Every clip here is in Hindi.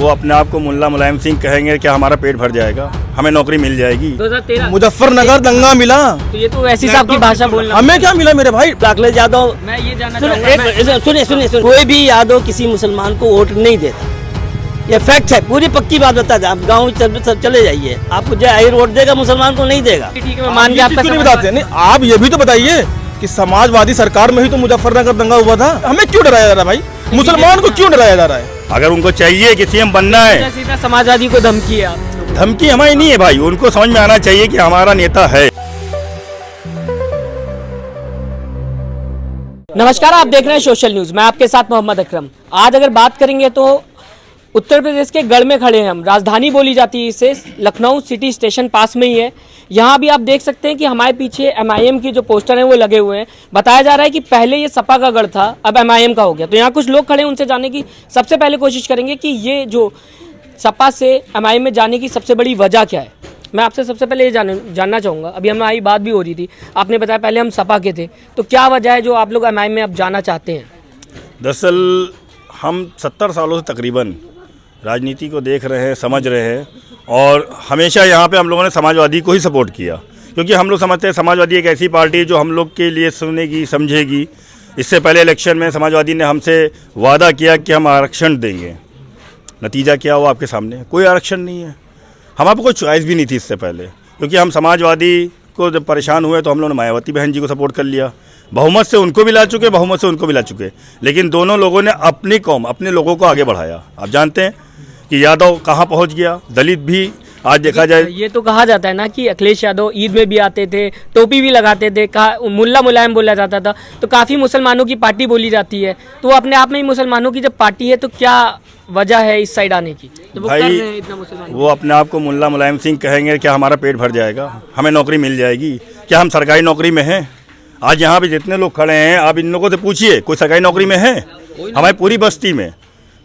वो अपने आप को मुल्ला मुलायम सिंह कहेंगे कि हमारा पेट भर जाएगा, हमें नौकरी मिल जाएगी। 2013 मुजफ्फरनगर दंगा मिला, तो ये तो वैसी साहब की भाषा बोलना। हमें क्या मिला मेरे भाई? अखिलेश यादव, मैं ये जानना चाहूंगा, सुनिए, कोई भी यादव किसी मुसलमान को वोट नहीं देता, ये फैक्ट है, पूरी पक्की बात बता दें। आप गाँव चले जाइए, आपको जाहिर वोट देगा, मुसलमान को नहीं देगा। ठीक है, मैं मान गया आपका। नहीं बताते नहीं, आप ये भी तो बताइए कि समाजवादी सरकार में ही तो मुजफ्फरनगर दंगा हुआ था। हमें क्यों डराया जा रहा है भाई? मुसलमान को क्यों डराया जा रहा है? अगर उनको चाहिए कि सीएम बनना है, सीधा समाजवादी को धमकी है आप। धमकी हमारी नहीं है भाई, उनको समझ में आना चाहिए कि हमारा नेता है। नमस्कार, आप देख रहे हैं सोशल न्यूज, मैं आपके साथ मोहम्मद अकरम। आज अगर बात करेंगे तो उत्तर प्रदेश के गढ़ में खड़े हैं हम। राजधानी बोली जाती है इसे, लखनऊ सिटी स्टेशन पास में ही है। यहाँ भी आप देख सकते हैं कि हमारे पीछे एमआईएम की जो पोस्टर हैं वो लगे हुए हैं। बताया जा रहा है कि पहले ये सपा का गढ़ था, अब एमआईएम का हो गया। तो यहाँ कुछ लोग खड़े हैं, उनसे जानने की सबसे पहले कोशिश करेंगे कि ये जो सपा से एमआईएम में जाने की सबसे बड़ी वजह क्या है। मैं आपसे सबसे पहले ये जानना चाहूँगा, अभी हमारी बात भी हो रही थी, आपने बताया पहले हम सपा के थे, तो क्या वजह है जो आप लोग एमआईएम में अब जाना चाहते हैं? दरअसल हम 70 सालों से तकरीबन राजनीति को देख रहे हैं, समझ रहे हैं, और हमेशा यहाँ पे हम लोगों ने समाजवादी को ही सपोर्ट किया, क्योंकि हम लोग समझते हैं समाजवादी एक ऐसी पार्टी है जो हम लोग के लिए सुनेगी, समझेगी। इससे पहले इलेक्शन में समाजवादी ने हमसे वादा किया कि हम आरक्षण देंगे, नतीजा क्या हुआ आपके सामने, कोई आरक्षण नहीं है। हमारे कोई चॉइस भी नहीं थी इससे पहले, क्योंकि हम समाजवादी को जब परेशान हुए तो हम लोगों ने मायावती बहन जी को सपोर्ट कर लिया। बहुमत से उनको भी ला चुके, बहुमत से उनको भी ला चुके, लेकिन दोनों लोगों ने अपनी कौम, अपने लोगों को आगे बढ़ाया। आप जानते हैं कि यादव कहाँ पहुँच गया, दलित भी आज देखा जाए। ये तो कहा जाता है ना कि अखिलेश यादव ईद में भी आते थे, टोपी भी लगाते थे, मुल्ला मुलायम बोला जाता था, तो काफ़ी मुसलमानों की पार्टी बोली जाती है। तो वो अपने आप में ही मुसलमानों की जब पार्टी है तो क्या वजह है इस साइड आने की? तो वो भाई कर रहे हैं इतना मुसलमान। वो अपने आप को मुल्ला मुलायम सिंह कहेंगे क्या हमारा पेट भर जाएगा, हमें नौकरी मिल जाएगी, क्या हम सरकारी नौकरी में हैं? आज यहाँ पे जितने लोग खड़े हैं, आप इन लोगों से पूछिए कोई सरकारी नौकरी में है? हमारी पूरी बस्ती में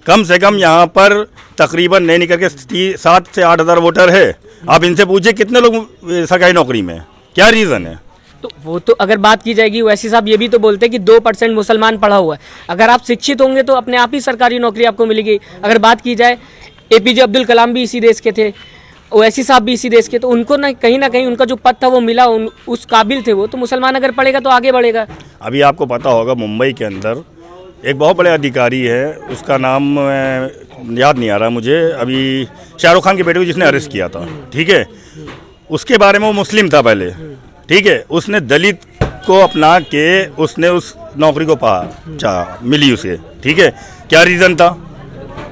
कम से कम यहाँ पर तकरीबन नहीं निकल के 7 से 8 हज़ार वोटर है। आप इनसे पूछिए कितने लोग सरकारी नौकरी में, क्या रीज़न है? तो वो तो अगर बात की जाएगी, वैसे साहब ये भी तो बोलते हैं कि 2% मुसलमान पढ़ा हुआ है। अगर आप शिक्षित होंगे तो अपने आप ही सरकारी नौकरी आपको मिलेगी। अगर बात की जाए, एपीजे अब्दुल कलाम भी इसी देश के थे, ओवैसी साहब भी इसी देश के, तो उनको ना कहीं उनका जो पद था वो मिला, उस काबिल थे वो। तो मुसलमान अगर पढ़ेगा तो आगे बढ़ेगा। अभी आपको पता होगा मुंबई के अंदर एक बहुत बड़े अधिकारी है, उसका नाम याद नहीं आ रहा मुझे अभी, शाहरुख खान के बेटे को जिसने अरेस्ट किया था, ठीक है, उसके बारे में वो मुस्लिम था पहले, ठीक है, उसने दलित को अपना के उसने उस नौकरी को मिली उसे, ठीक है। क्या रीज़न था?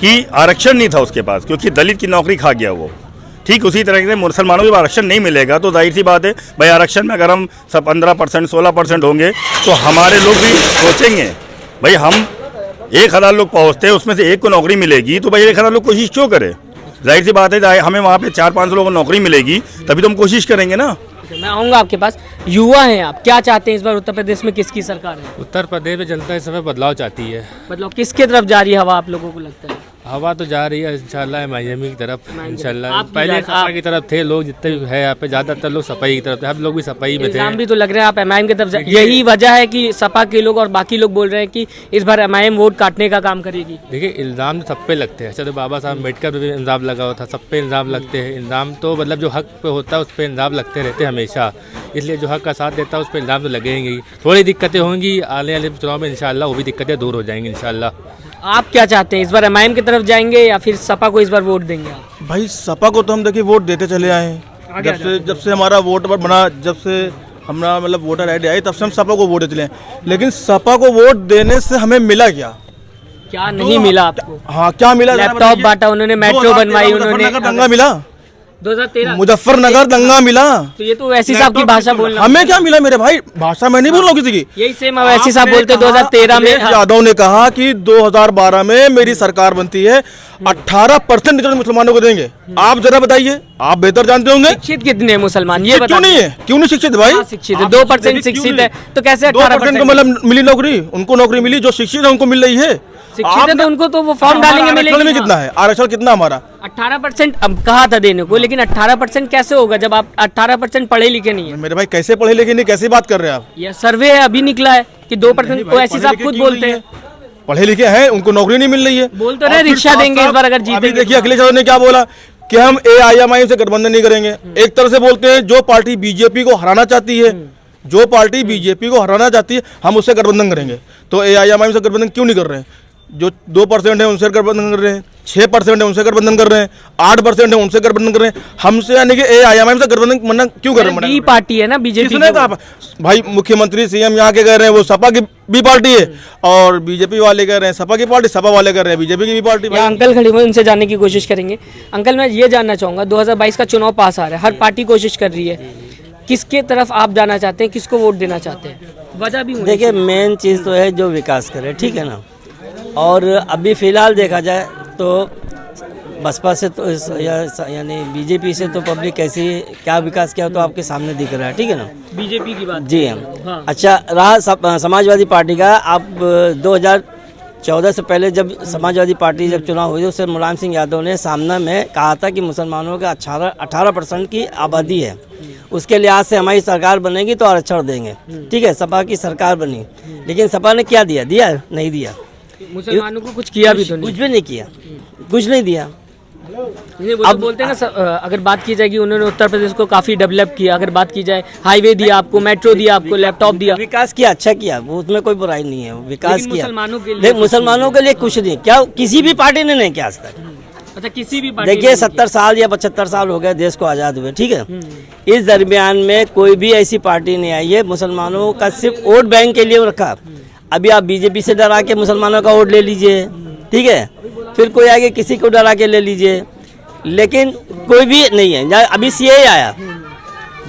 कि आरक्षण नहीं था उसके पास, क्योंकि दलित की नौकरी खा गया वो। ठीक उसी तरह से मुसलमानों को आरक्षण नहीं मिलेगा तो जाहिर सी बात है भाई, आरक्षण में अगर हम सब 15% 16% होंगे तो हमारे लोग भी सोचेंगे भाई हम 1000 लोग पहुँचते हैं, उसमें से एक को नौकरी मिलेगी, तो भाई 1000 लोग कोशिश क्यों करें? जाहिर सी बात है हमें वहाँ पे 400-500 लोगों को नौकरी मिलेगी, तभी तो हम कोशिश करेंगे ना। मैं आऊँगा आपके पास। युवा हैं आप, क्या चाहते हैं इस बार उत्तर प्रदेश में किसकी सरकार है? उत्तर प्रदेश में जनता इस समय बदलाव चाहती है। मतलब किसके तरफ जा रही है हवा, आप लोगों को लगता है? हवा तो जा रही है इंशाल्लाह एमआईएम की तरफ, इंशाल्लाह। आप पहले सपा की तरफ थे लोग, जितने भी है यहाँ पे ज़्यादातर लोग सपाई की तरफ थे, हम लोग भी सपाई में थे। इल्जाम भी तो लग रहा है आप एमआईएम की तरफ यही वजह है कि सपा के लोग और बाकी लोग बोल रहे हैं कि इस बार एमआईएम वोट काटने का काम करेगी। देखिए, इल्ज़ाम सब पे लगते हैं। अच्छा, तो बाबा साहब अम्बेडकर पे भी इल्ज़ाम लगा हुआ था, सब पे इल्ज़ाम लगते हैं। इल्ज़ाम तो मतलब जो हक पे होता है उस पर इल्ज़ाम लगते रहते हैं हमेशा, इसलिए जो हक का साथ देता है उस पर इल्ज़ाम तो लगेंगे। थोड़ी दिक्कतें होंगी आने वाले चुनाव में, इंशाल्लाह वो भी दिक्कतें दूर हो जाएंगी इंशाल्लाह। आप क्या चाहते हैं, इस बार एमआईएम की तरफ जाएंगे या फिर सपा को इस बार वोट देंगे आप? भाई सपा को तो हम देखिए वोट देते चले आए हैं, जब से हमारा वोट बना, जब से हमारा मतलब वोटर आईडी आई, तब से हम सपा को वोट देते चले आए। लेकिन सपा को वोट देने से हमें मिला क्या नहीं मिला आपको? हाँ, क्या मिला? लैपटॉप बांटा उन्होंने, मेट्रो बनवाई उन्होंने, दंगा मिला 2013 मुजफ्फरनगर दंगा मिला। तो ये तो वैसी साहब की भाषा बोलना। हमें क्या मिला मेरे भाई? भाषा मैं नहीं बोल रहा हूँ किसी की, यही सेम वैसी साहब बोलते 2013 में। यादव ने कहा कि 2012 में मेरी सरकार बनती है, 18% रिटर्न मुसलमानों को देंगे। आप जरा बताइए, आप बेहतर जानते होंगे। शिक्षित कितने मुसलमान, ये क्यों नहीं है? क्यों नहीं शिक्षित भाई? शिक्षित है, 2% शिक्षित है, तो कैसे 2% को मतलब मिली नौकरी? उनको नौकरी मिली, जो शिक्षित है उनको मिल रही है। शिक्षित है तो उनको तो वो फॉर्म डालेंगे, मिलेगी। में कितना है आरक्षण? कितना हमारा? 18%। अब कहा था देने को, लेकिन 18% कैसे होगा जब आप 18% पढ़े लिखे नहीं है? मेरे भाई कैसे पढ़े लिखे नहीं, कैसे बात कर रहे हैं आप? ये सर्वे है अभी निकला है कि 2% को ऐसी साहब खुद बोलते हैं। पढ़े लिखे हैं, उनको नौकरी नहीं मिल रही है। बोल तो रहे और फिर रिक्शा देंगे इस बार अगर अभी जीतेंगे। देखिए अखिलेश यादव ने क्या बोला कि हम AIMIM से गठबंधन नहीं करेंगे। एक तरह से बोलते हैं जो पार्टी बीजेपी को हराना चाहती है, जो पार्टी बीजेपी को हराना चाहती है हम उससे गठबंधन करेंगे। तो AIMIM से गठबंधन क्यों नहीं कर रहे हैं? जो 2% है उनसे गठबंधन कर रहे हैं, 6% है उनसे गठबंधन कर रहे हैं, 8% है उनसे गठबंधन कर रहे हैं, हमसे यानी कि AIMIM से गठबंधन मना क्यों कर रहे हैं? बी पार्टी है ना बीजेपी। किसने कहा? भाई मुख्यमंत्री CM यहाँ के कह रहे हैं वो सपा की भी पार्टी है, और बीजेपी वाले कह रहे हैं सपा की पार्टी, सपा वाले कह रहे हैं बीजेपी की भी पार्टी। या अंकल खड़े हुए उनसे जानने की कोशिश करेंगे। अंकल मैं ये जानना चाहूँगा 2022 का चुनाव पास आ रहा है, हर पार्टी कोशिश कर रही है, किसके तरफ आप जाना चाहते हैं, किसको वोट देना चाहते हैं? वजह भी देखिए मेन चीज़ तो है जो विकास करे, ठीक है ना। और अभी फ़िलहाल देखा जाए तो बसपा से तो यानी बीजेपी से तो पब्लिक कैसी क्या विकास किया तो आपके सामने दिख रहा है, ठीक है ना। बीजेपी की बात जी हाँ। हाँ। अच्छा रहा समाजवादी पार्टी का। आप 2014 से पहले जब समाजवादी पार्टी जब चुनाव हुई उससे मुलायम सिंह यादव ने सामना में कहा था कि मुसलमानों का 18% की आबादी है, उसके लिहाज से हमारी सरकार बनेगी तो आरक्षण देंगे, ठीक है। सपा की सरकार बनी, लेकिन सपा ने क्या दिया? दिया नहीं दिया? मुसलमानों को कुछ किया भी तो नहीं, कुछ भी नहीं किया, कुछ नहीं दिया। वो तो बोलते हैं ना अगर बात की जाएगी उन्होंने उत्तर प्रदेश को काफ़ी डेवलप किया। अगर बात की जाए हाईवे दिया आपको, मेट्रो दिया आपको, लैपटॉप दिया, विकास किया, अच्छा किया, वो उसमें कोई बुराई नहीं है, विकास लेकिन किया। मुसलमानों के लिए लेकिन मुसलमानों के लिए कुछ नहीं क्या, किसी भी पार्टी ने नहीं किया आज तक। अच्छा किसी भी पार्टी देखिए 70 साल या 75 साल हो गए देश को आज़ाद हुए, ठीक है। इस दरमियान में कोई भी ऐसी पार्टी नहीं आई है मुसलमानों का सिर्फ वोट बैंक के लिए रखा। अभी आप बीजेपी से डरा के मुसलमानों का वोट ले लीजिए, ठीक है, फिर कोई आगे किसी को डरा के ले लीजिए, लेकिन कोई भी नहीं है। अभी CAA आया,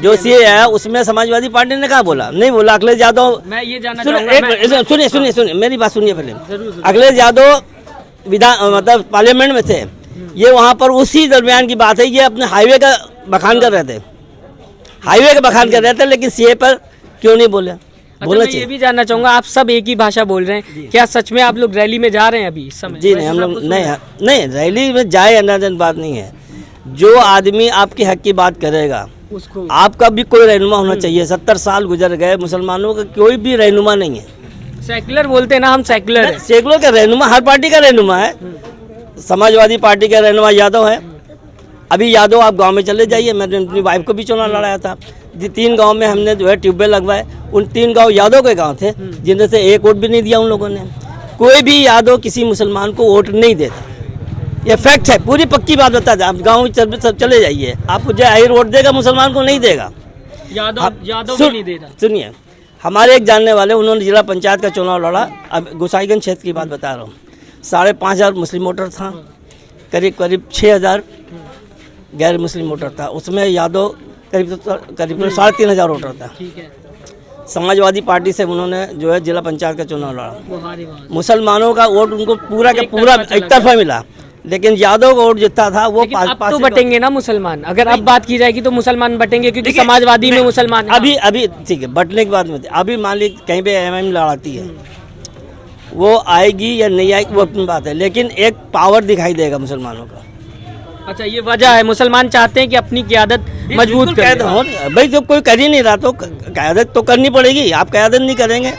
जो CAA आया उसमें समाजवादी पार्टी ने कहा बोला? नहीं बोला। अखिलेश यादव, मैं ये जानना सुनिए मेरी बात सुनिए पहले। अखिलेश यादव मतलब पार्लियामेंट में थे, ये वहाँ पर उसी दरमियान की बात है, ये अपने हाईवे का बखान कर रहे थे, हाईवे का बखान कर रहे थे, लेकिन CAA पर क्यों नहीं बोले? अच्छा, मैं ये भी जानना चाहूँगा आप सब एक ही भाषा बोल रहे हैं, क्या सच में आप लोग रैली में जा रहे हैं अभी इस समय? जी नहीं, हम लोग नहीं रैली में जाए अनाजन बात नहीं है। जो आदमी आपके हक की बात करेगा उसको आपका भी कोई रहनुमा होना चाहिए। 70 साल गुजर गए, मुसलमानों का कोई भी रहनुमा नहीं है। सेकुलर बोलते हैं ना, हम सेकुलर हैं। सेकुलर का रहनुमा हर पार्टी का रहनुमा है। समाजवादी पार्टी का रहनुमा यादव है। अभी यादव आप गांव में चले जाइए, मैंने अपनी वाइफ को भी चुनाव लड़ाया था। 3 गांव में हमने जो है ट्यूबवेल लगवाए, उन 3 गांव यादव के गांव थे, जिनमें से एक वोट भी नहीं दिया उन लोगों ने। कोई भी यादव किसी मुसलमान को वोट नहीं देता, ये फैक्ट है, पूरी पक्की बात बता दें। आप गाँव में सब चले जाइए, आपको जो आहिर वोट देगा मुसलमान को नहीं देगा। यादव भी नहीं देता। सुनिए, हमारे एक जानने वाले, उन्होंने जिला पंचायत का चुनाव लड़ा। अब गोसाईगंज क्षेत्र की बात बता रहा हूँ। 5,500 मुस्लिम वोटर था, करीब 6,000 गैर मुस्लिम वोटर था, उसमें यादव करीब 3,500 वोटर था। समाजवादी पार्टी से उन्होंने जो है जिला पंचायत का चुनाव लड़ा। मुसलमानों का वोट उनको पूरा का पूरा एक तरफा मिला, लेकिन यादव का वोट जितना था वो अब तो बटेंगे ना मुसलमान। अगर अब बात की जाएगी तो मुसलमान बटेंगे, क्योंकि समाजवादी में मुसलमान अभी ठीक है, बटने की बात में अभी मान ली कहीं पे AIMIM लड़ाती है, वो आएगी या नहीं आएगी वो अपनी बात है, लेकिन एक पावर दिखाई देगा मुसलमानों का। अच्छा ये वजह है, मुसलमान चाहते हैं कि अपनी क़यादत मजबूत करें। भाई जब कोई कर ही नहीं रहा तो क़यादत तो करनी पड़ेगी। आप क़यादत नहीं करेंगे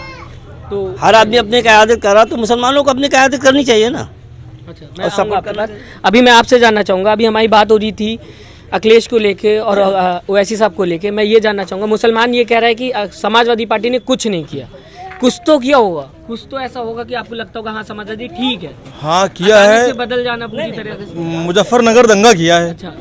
तो हर आदमी अपनी क़यादत कर रहा, तो मुसलमानों को अपनी क़यादत करनी चाहिए ना। अच्छा मैं सपोर्ट करना। अभी मैं आपसे जानना चाहूँगा, अभी हमारी बात हो रही थी अखिलेश को लेके और ओवैसी साहब को लेके। मैं ये जानना चाहूँगा, मुसलमान ये कह रहा है कि समाजवादी पार्टी ने कुछ नहीं किया, कुछ तो किया होगा, कुछ तो ऐसा होगा कि आपको लगता होगा हाँ समाजवादी ठीक है। हाँ किया है, बदल जाना पूरी तरह से। मुजफ्फरनगर दंगा किया है। अच्छा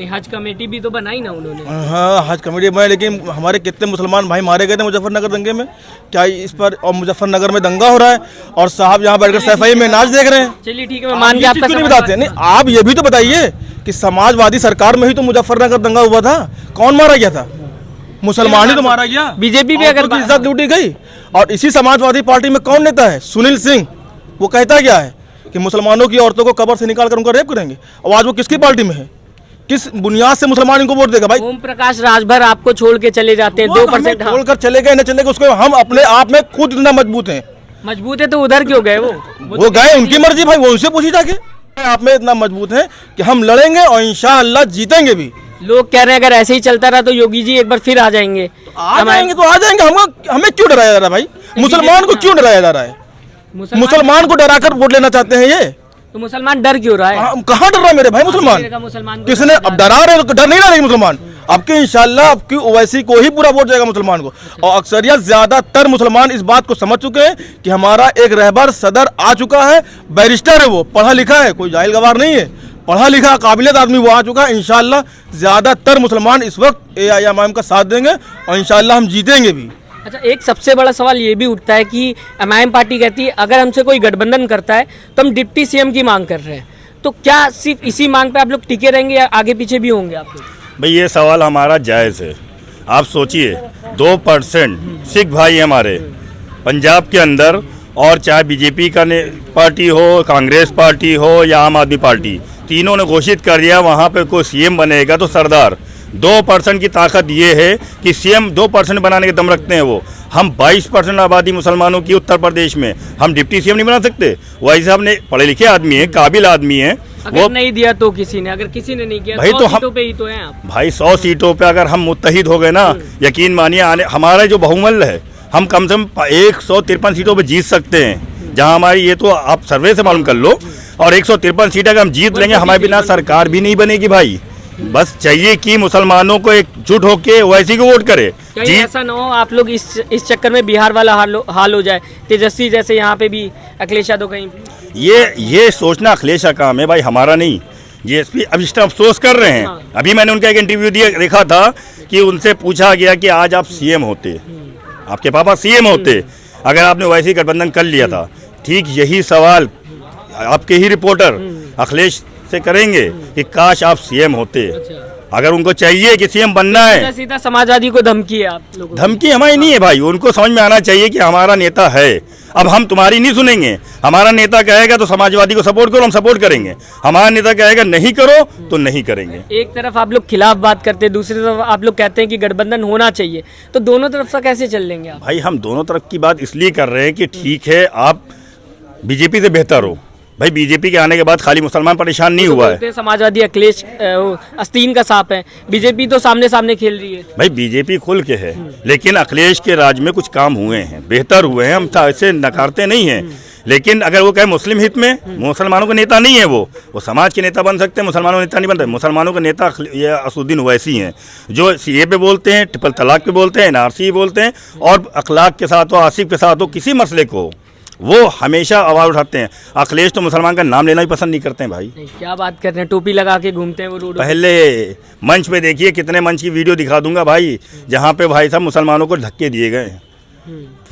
हज कमेटी भी तो बनाई ना उन्होंने। हाँ हज कमेटी बनाई, लेकिन हमारे कितने मुसलमान भाई मारे गए थे मुजफ्फरनगर दंगे में, क्या इस पर? और मुजफ्फरनगर में दंगा हो रहा है और साहब यहाँ बैठकर सैफई में नाच देख रहे हैं। चलिए ठीक है, मैं मान गया आपका। नहीं बताते नहीं, आप ये भी तो बताइए कि समाजवादी सरकार में ही तो मुजफ्फरनगर दंगा हुआ था, कौन मारा गया था? मुसलमान ही तो मारा गया। बीजेपी भी अगर इज्जत लूटी गई। और इसी समाजवादी पार्टी में कौन नेता है? सुनील सिंह। वो कहता क्या है कि मुसलमानों की औरतों को कब्र से निकाल कर उनका रेप करेंगे, और आज वो किसकी पार्टी में है? किस बुनियाद से मुसलमान इनको वोट देगा? भाई ओम प्रकाश राजभर आपको छोड़ के चले जाते हैं, 2% छोड़कर चले गए, न चले गए, उसको हम अपने आप में खुद इतना मजबूत हैं। मजबूत है तो उधर क्यों गए? वो गए, उनकी मर्जी भाई, वो उनसे पूछी जाके। आप में इतना मजबूत है कि हम लड़ेंगे और इंशाअल्लाह जीतेंगे भी। लोग कह रहे हैं अगर ऐसे ही चलता रहा तो योगी जी एक बार फिर आ जाएंगे। आ जाएंगे तो आ जाएंगे, हमें क्यों डराया जा रहा है भाई? मुसलमान को क्यों डराया जा रहा है? मुसलमान को डराकर वोट लेना चाहते हैं ये। तो मुसलमान डर क्यों रहा है? कहाँ डर रहा है मेरे भाई मुसलमान? मुसलमान को किसने अब डरा रहे? डर नहीं रहा मुसलमान। आपके इंशाल्लाह आपकी ओवैसी को ही पूरा वोट जाएगा मुसलमान को। और अक्सरियत ज्यादातर मुसलमान इस बात को समझ चुके हैं कि हमारा एक रहबर सदर आ चुका है, बैरिस्टर है, वो पढ़ा लिखा है, कोई जाहिल गवार नहीं है, पढ़ा लिखा काबिलियत आदमी वो आ चुका है। इंशाल्लाह ज्यादातर मुसलमान इस वक्त AIM का साथ देंगे और इंशाल्लाह हम जीतेंगे भी। अच्छा, एक सबसे बड़ा सवाल ये भी उठता है कि MIM पार्टी कहती है अगर हमसे कोई गठबंधन करता है तो हम डिप्टी CM की मांग कर रहे हैं, तो क्या सिर्फ इसी मांग पे आप लोग टिके रहेंगे या आगे पीछे भी होंगे आप लोग? भाई ये सवाल हमारा जायज़ है। आप सोचिए 2% सिख भाई हमारे पंजाब के अंदर, और चाहे बीजेपी का पार्टी हो, कांग्रेस पार्टी हो या आम आदमी पार्टी, तीनों ने घोषित कर दिया वहाँ पे कोई CM बनेगा तो सरदार 2% की ताकत ये है कि CM 2% बनाने के दम रखते हैं वो। हम 22% आबादी मुसलमानों की उत्तर प्रदेश में, हम डिप्टी CM नहीं बना सकते? वही साहब ने पढ़े लिखे आदमी है, काबिल आदमी है। अगर नहीं दिया तो किसी ने, अगर किसी ने नहीं किया भाई 100 तो हम सीटों पे ही तो हैं आप। भाई 100 सीटों पे अगर हम मुत्तहिद हो गए ना, यकीन मानिए आने हमारा जो बहुमल है, हम कम से कम 153 सीटों पे जीत सकते हैं। जहां हमारी, ये तो आप सर्वे से मालूम कर लो, और 153 सीटें अगर हम जीत लेंगे, हमारे बिना सरकार भी नहीं बनेगी भाई। बस चाहिए कि मुसलमानों को एकजुट होके ओवैसी को वोट करे। कहीं ऐसा ना हो आप लोग इस चक्कर में बिहार वाला हाल हो जाए, तेजस्वी जैसे यहाँ पे भी अखिलेश यादव कहीं। ये सोचना अखिलेश का काम है भाई, हमारा नहीं। JSP अब इस टाइम अफसोस कर रहे हैं। अभी मैंने उनका एक इंटरव्यू देखा था कि उनसे पूछा गया कि आज आप CM होते, आपके पापा CM होते अगर आपने ओवैसी गठबंधन कर लिया था। ठीक यही सवाल आपके ही रिपोर्टर अखिलेश से करेंगे कि काश आप CM होते। अगर उनको चाहिए कि CM बनना है, सीधा समाजवादी को धमकी है आप लोगों। धमकी हमारी नहीं है भाई, उनको समझ में आना चाहिए कि हमारा नेता है। अब हम तुम्हारी नहीं सुनेंगे, हमारा नेता कहेगा तो समाजवादी को सपोर्ट करो, हम सपोर्ट करेंगे। हमारा नेता कहेगा नहीं करो तो नहीं करेंगे। एक तरफ आप लोग खिलाफ बात करते हैं, दूसरी तरफ आप लोग कहते हैं कि गठबंधन होना चाहिए, तो दोनों तरफ से कैसे चल लेंगे आप? भाई हम दोनों तरफ की बात इसलिए कर रहे हैं कि ठीक है आप बीजेपी से बेहतर हो। भाई बीजेपी के आने के बाद खाली मुसलमान परेशान नहीं हुआ है। समाजवादी अखिलेश आस्तीन का सांप है, बीजेपी तो सामने सामने खेल रही है। भाई बीजेपी खुल के है, लेकिन अखिलेश के राज में कुछ काम हुए हैं, बेहतर हुए हैं, हम ऐसे नकारते नहीं हैं। लेकिन अगर वो कहे मुस्लिम हित में, मुसलमानों का नेता नहीं है वो समाज के नेता बन सकते हैं, मुसलमानों का नेता नहीं बनते। मुसलमानों के नेता ये असदुद्दीन ओवैसी हैं, जो CA पे बोलते हैं, ट्रिपल तलाक पे बोलते हैं, NRC बोलते हैं, और अखलाक के साथ हो, आसिफ के साथ हो, किसी मसले को वो हमेशा आवाज़ उठाते हैं। अखिलेश तो मुसलमान का नाम लेना ही पसंद नहीं करते हैं भाई। क्या बात कर रहे हैं, टोपी लगा के घूमते हैं वो रोड। पहले मंच पे देखिए, कितने मंच की वीडियो दिखा दूंगा भाई, जहाँ पे भाई साहब मुसलमानों को धक्के दिए गए।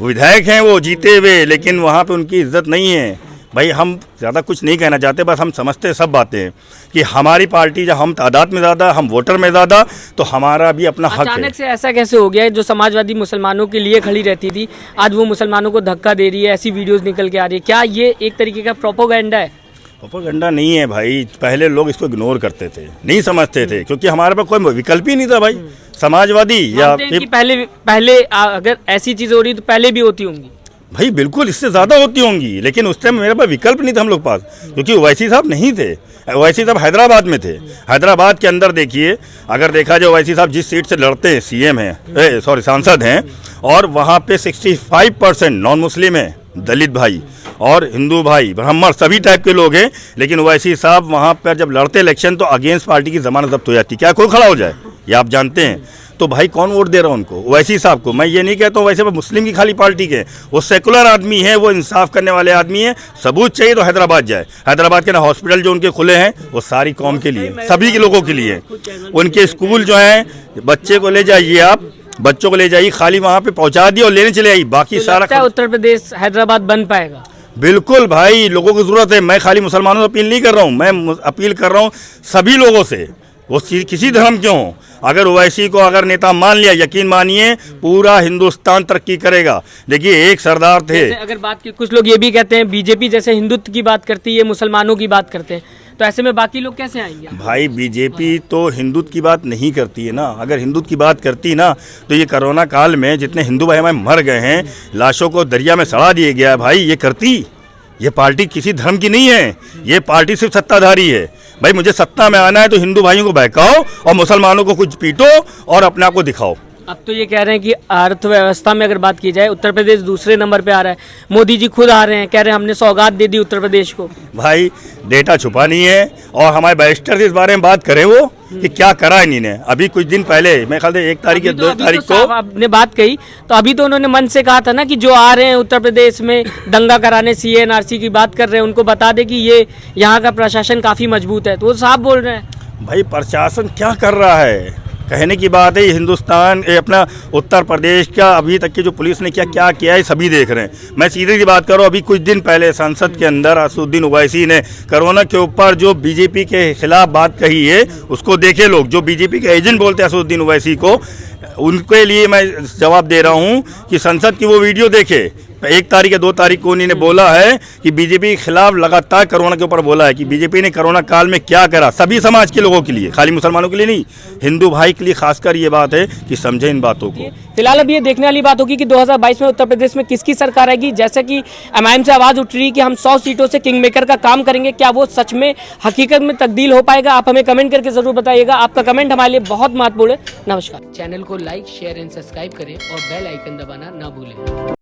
विधायक हैं वो जीते हुए, लेकिन वहाँ पे उनकी इज्जत नहीं है। भाई हम ज़्यादा कुछ नहीं कहना चाहते, बस हम समझते सब बातें हैं कि हमारी पार्टी जब हम तादाद में ज़्यादा, हम वोटर में ज़्यादा, तो हमारा भी अपना हक है। अचानक से ऐसा कैसे हो गया है, जो समाजवादी मुसलमानों के लिए खड़ी रहती थी आज वो मुसलमानों को धक्का दे रही है, ऐसी वीडियोस निकल के आ रही है? क्या ये एक तरीके का प्रोपोगेंडा है? प्रोपोगेंडा नहीं है भाई, पहले लोग इसको इग्नोर करते थे, नहीं समझते थे, क्योंकि हमारे पास कोई विकल्प ही नहीं था भाई। समाजवादी या कि पहले अगर ऐसी चीज़ें हो रही तो पहले भी होती होंगी भाई, बिल्कुल इससे ज़्यादा होती होंगी, लेकिन उस टाइम मेरे पास विकल्प नहीं था हम लोग पास, क्योंकि ओवैसी साहब नहीं थे। ओवैसी साहब हैदराबाद में थे। हैदराबाद के अंदर देखिए, अगर देखा जाए ओवैसी साहब जिस सीट से लड़ते हैं, CM हैं, सांसद हैं, और वहाँ पे 65% नॉन मुस्लिम है, दलित भाई और हिंदू भाई, ब्राह्मण, सभी टाइप के लोग हैं। लेकिन ओवैसी साहब वहाँ पर जब लड़ते इलेक्शन तो अगेंस्ट पार्टी की जमानत जब्त हो जाती, क्या कोई खड़ा हो जाए, ये आप जानते हैं। तो भाई कौन वोट दे रहा है उनको? ओवैसी साहब को। मैं ये नहीं कहता हूँ वैसे मुस्लिम की खाली पार्टी के, वो सेकुलर आदमी है, वो इंसाफ करने वाले आदमी है। सबूत चाहिए तो हैदराबाद जाए। हैदराबाद के ना हॉस्पिटल जो उनके खुले हैं वो सारी कौम के लिए, सभी के लोगों के लिए। उनके स्कूल जो हैं, बच्चे को ले जाइए, आप बच्चों को ले जाइए, खाली वहाँ पे पहुँचा दिए और लेने चले आइए, बाकी सारा। उत्तर प्रदेश हैदराबाद बन पाएगा? बिल्कुल भाई, लोगों की ज़रूरत है। मैं खाली मुसलमानों से अपील नहीं कर रहा हूँ, मैं अपील कर रहा हूँ सभी लोगों से, वो किसी धर्म के हों। अगर ओवैसी को अगर नेता मान लिया, यकीन मानिए पूरा हिंदुस्तान तरक्की करेगा। देखिए एक सरदार थे। अगर बात की, कुछ लोग ये भी कहते हैं बीजेपी जैसे हिंदुत्व की बात करती है, मुसलमानों की बात करते हैं, तो ऐसे में बाकी लोग कैसे आएंगे? भाई बीजेपी तो हिंदुत्व की बात नहीं करती है ना। अगर हिंदुत्व की बात करती ना तो ये कोरोना काल में जितने हिंदू भाई हमारे मर गए हैं, लाशों को दरिया में सड़ा दिया गया है, भाई ये करती। ये पार्टी किसी धर्म की नहीं है, ये पार्टी सिर्फ सत्ताधारी है। भाई मुझे सत्ता में आना है तो हिंदू भाइयों को बहकाओ और मुसलमानों को कुछ पीटो और अपने आप को दिखाओ, अब तो ये कह रहे हैं कि अर्थव्यवस्था में अगर बात की जाए उत्तर प्रदेश दूसरे नंबर पे आ रहा है। मोदी जी खुद आ रहे हैं, कह रहे हैं हमने सौगात दे दी उत्तर प्रदेश को। भाई डेटा छुपा नहीं है, और हमारे बैरिस्टर इस बारे में बात करें वो कि क्या करा इन्होंने। अभी कुछ दिन पहले मैं ख्याल से 1 तारीख या 2 तारीख को आपने बात कही, तो अभी तो उन्होंने मन से कहा था ना कि जो आ रहे हैं उत्तर प्रदेश में दंगा कराने, CA/NRC की बात कर रहे हैं, उनको बता दे कि ये यहाँ का प्रशासन काफ़ी मजबूत है, तो वो साफ बोल रहे हैं। भाई प्रशासन क्या कर रहा है, कहने की बात है। हिंदुस्तान अपना उत्तर प्रदेश का अभी तक की जो पुलिस ने क्या किया है सभी देख रहे हैं। मैं सीधे की बात करूँ, अभी कुछ दिन पहले संसद के अंदर असदुद्दीन ओवैसी ने कोरोना के ऊपर जो बीजेपी के खिलाफ बात कही है उसको देखे लोग, जो बीजेपी के एजेंट बोलते हैं असदुद्दीन ओवैसी को, उनके लिए मैं जवाब दे रहा हूं कि संसद की वो वीडियो देखे। 1 तारीख या 2 तारीख को उन्होंने बोला है कि बीजेपी के खिलाफ लगातार कोरोना के ऊपर बोला है कि बीजेपी ने कोरोना काल में क्या करा, सभी समाज के लोगों के लिए, खाली मुसलमानों के लिए नहीं, हिंदू भाई के लिए खासकर ये बात है कि समझे इन बातों को। फिलहाल अब ये देखने वाली बात होगी कि 2022 में उत्तर प्रदेश में किसकी सरकार आएगी। जैसे कि MIM से आवाज़ उठ रही है कि हम 100 सीटों से किंग मेकर का काम करेंगे, क्या वो सच में हकीकत में तब्दील हो पाएगा? आप हमें कमेंट करके जरूर बताइएगा। आपका कमेंट हमारे लिए बहुत महत्वपूर्ण है। नमस्कार। चैनल को लाइक, शेयर एंड सब्सक्राइब करें और बेल आइकन दबाना ना भूलें।